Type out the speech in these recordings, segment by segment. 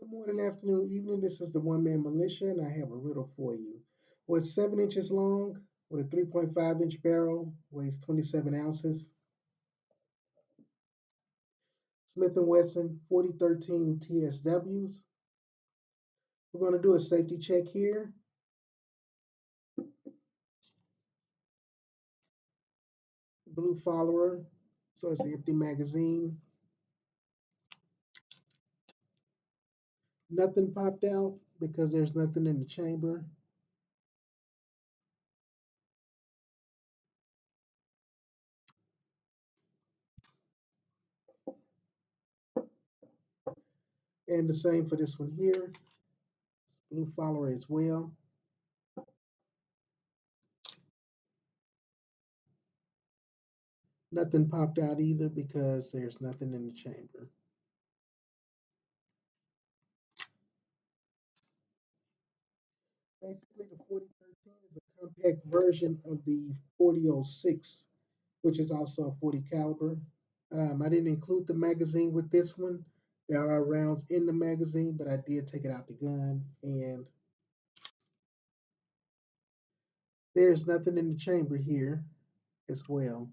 Good morning, afternoon, evening. This is the One Man Militia, and I have a riddle for you. Was 7 inches long with a 3.5-inch barrel, weighs 27 ounces. Smith Wesson 4013 TSWs. We're going to do a safety check here. Blue follower, so it's an empty magazine. Nothing popped out because there's nothing in the chamber. And the same for this one here. Blue follower as well. Nothing popped out either because there's nothing in the chamber. Basically, the 4013 is a compact version of the 4006, which is also a 40 caliber. I didn't include the magazine with this one. There are rounds in the magazine, but I did take it out the gun, and there's nothing in the chamber here as well.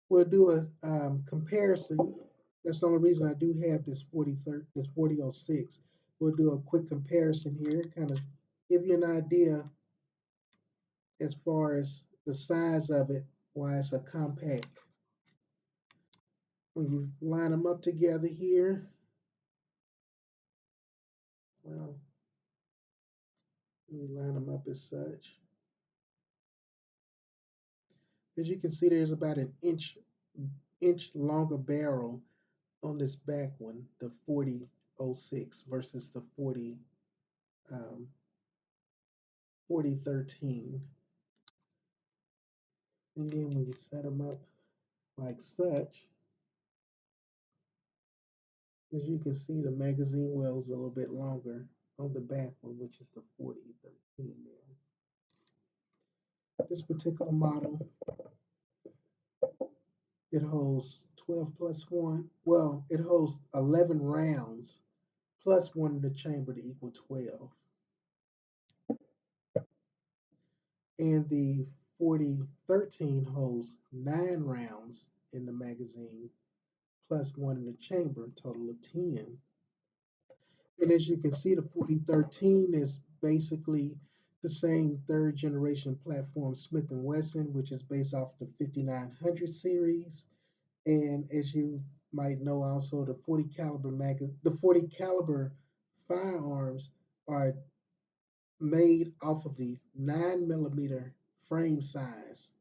We'll do a comparison. That's the only reason I do have this 4006. We'll do a quick comparison here, kind of give you an idea as far as the size of it, why it's a compact. When you line them up together here, well, you line them up as such. As you can see, there's about an inch longer barrel on this back one, the 4006 versus the 4013. And then when you set them up like such, as you can see, the magazine well is a little bit longer on the back one, which is the 4013 there. This particular model, it holds 12 plus 1. Well, it holds 11 rounds plus 1 in the chamber to equal 12. And the 4013 holds 9 rounds in the magazine plus 1 in the chamber, total of 10. And as you can see, the 4013 is basically the same third generation platform Smith & Wesson, which is based off the 5900 series. And as you might know also, the 40 caliber firearms are made off of the 9mm frame size.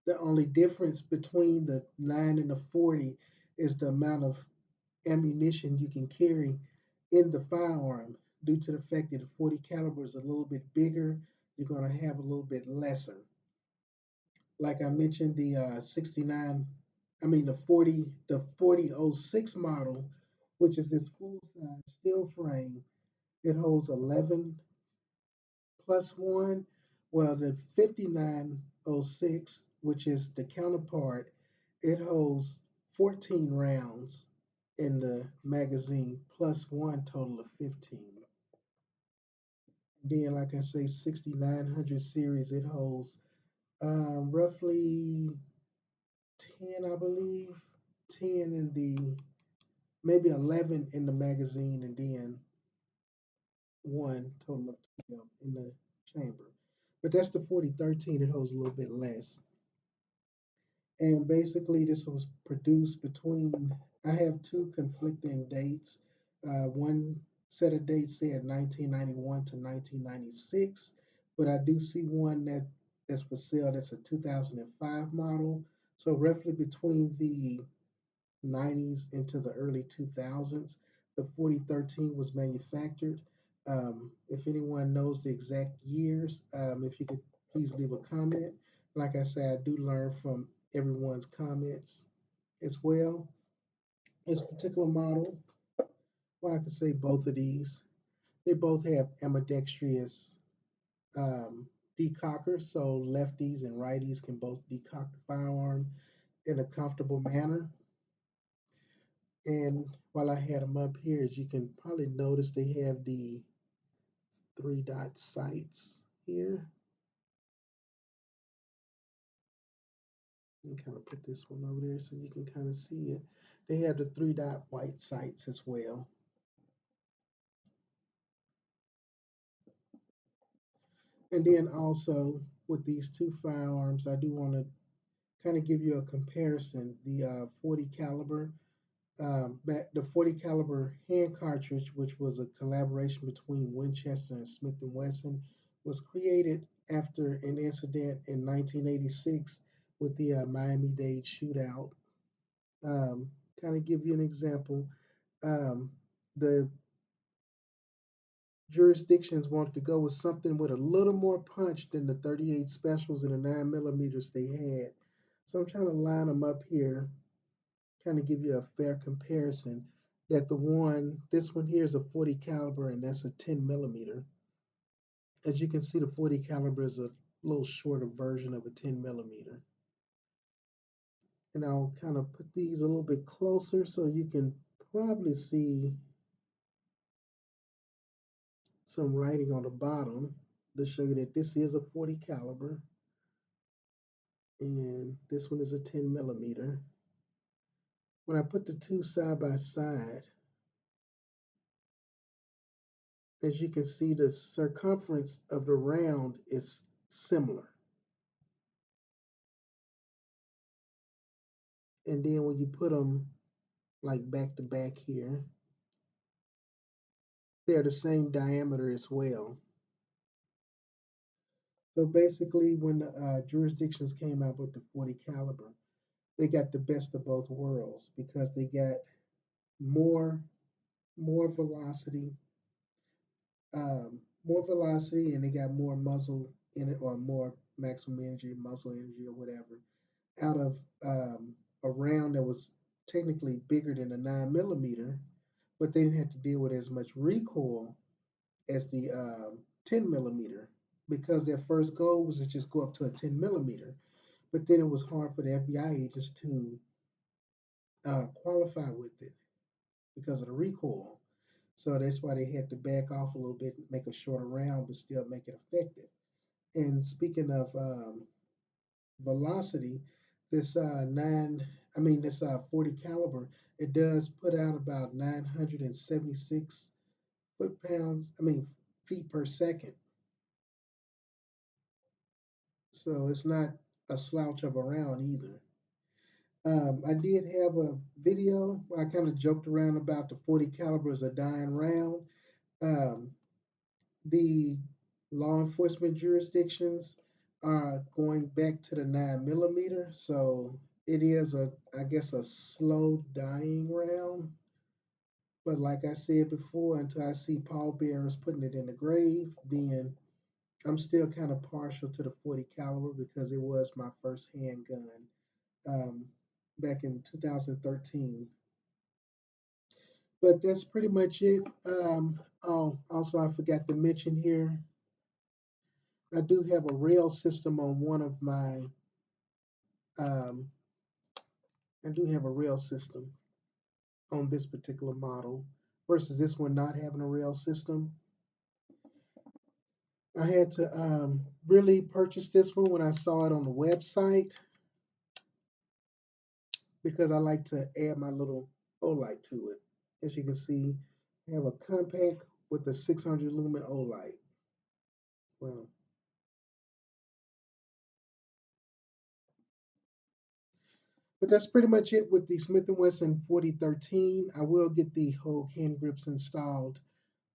The only difference between the 9 and the 40 is the amount of ammunition you can carry in the firearm. Due to the fact that the 40 caliber is a little bit bigger, you're going to have a little bit lesser. Like I mentioned, the the 4006 model, which is this full size steel frame, it holds 11 plus 1. Well, the 5906, which is the counterpart, it holds 14 rounds in the magazine plus 1, total of 15. Then, like I say, 6900 series, it holds roughly 10, I believe, 10 in the, maybe 11 in the magazine, and then 1, total of 12 in the chamber. But that's the 4013, it holds a little bit less. And basically, this was produced between, I have two conflicting dates. One set of dates said 1991 to 1996, but I do see one that's for sale that's a 2005 model. So roughly between the 90s into the early 2000s, the 4013 was manufactured. If anyone knows the exact years, if you could please leave a comment. Like I said, I do learn from everyone's comments as well. This particular model, well, I could say both of these, they both have ambidextrous decockers, so lefties and righties can both decock the firearm in a comfortable manner. And while I had them up here, as you can probably notice, they have the three dot sights here. And kind of put this one over there so you can kind of see it. They have the three dot white sights as well. And then also with these two firearms, I do want to kind of give you a comparison. The 40 caliber, the 40 caliber hand cartridge, which was a collaboration between Winchester and Smith and Wesson, was created after an incident in 1986 with the Miami-Dade shootout. Kind of give you an example. Um, the jurisdictions wanted to go with something with a little more punch than the 38 specials and the 9 millimeters they had. So I'm trying to line them up here, kind of give you a fair comparison. That this one here is a 40 caliber and that's a 10 millimeter. As you can see, the 40 caliber is a little shorter version of a 10 millimeter. And I'll kind of put these a little bit closer so you can probably see some writing on the bottom to show you that this is a 40 caliber and this one is a 10 millimeter. When I put the two side by side, as you can see, the circumference of the round is similar. And then when you put them like back to back here, they're the same diameter as well. So basically, when the jurisdictions came out with the 40 caliber, they got the best of both worlds because they got more more velocity, and they got more muzzle in it, or more maximum energy, muzzle energy, or whatever, out of a round that was technically bigger than a 9 millimeter, but they didn't have to deal with as much recoil as the 10 millimeter because their first goal was to just go up to a 10 millimeter. But then it was hard for the FBI agents to qualify with it because of the recoil. So that's why they had to back off a little bit, make a shorter round, but still make it effective. And speaking of velocity, this this 40 caliber, it does put out about 976 foot pounds. Feet per second. So it's not a slouch of a round either. I did have a video where I kind of joked around about the 40 caliber as a dying round. Um, the law enforcement jurisdictions are going back to the 9 millimeter, so it is I guess a slow dying round. But like I said before, until I see pallbearers putting it in the grave, then I'm still kind of partial to the 40 caliber because it was my first handgun um, back in 2013. But that's pretty much it. Also, I forgot to mention here, I do have a rail system on one of my. Um, I do have a rail system on this particular model versus this one not having a rail system. I had to really purchase this one when I saw it on the website because I like to add my little O-light to it. As you can see, I have a compact with a 600 lumen O-light. Well, but that's pretty much it with the Smith& Wesson 4013. I will get the Hogue hand grips installed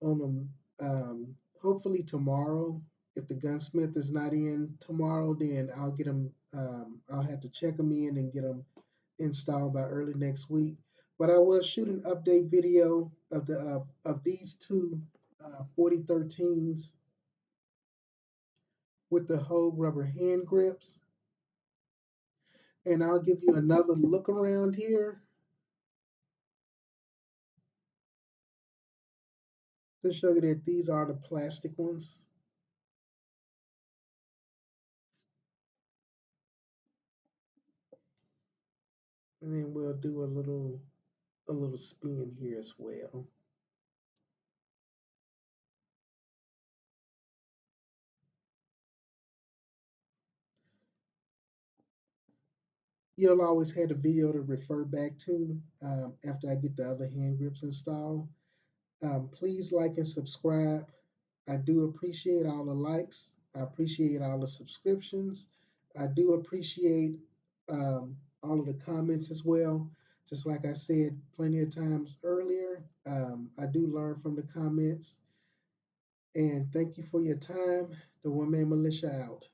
on them hopefully tomorrow. If the gunsmith is not in tomorrow, then I'll get them. I'll have to check them in and get them installed by early next week. But I will shoot an update video of these two 4013s with the Hogue Rubber hand grips, and I'll give you another look around here to show you that these are the plastic ones. And then we'll do a little a little spin here as well. You'll always have a video to refer back to after I get the other hand grips installed. Please like and subscribe. I do appreciate all the likes. I appreciate all the subscriptions. I do appreciate all of the comments as well. Just like I said plenty of times earlier, I do learn from the comments. And thank you for your time. The One Man Militia out.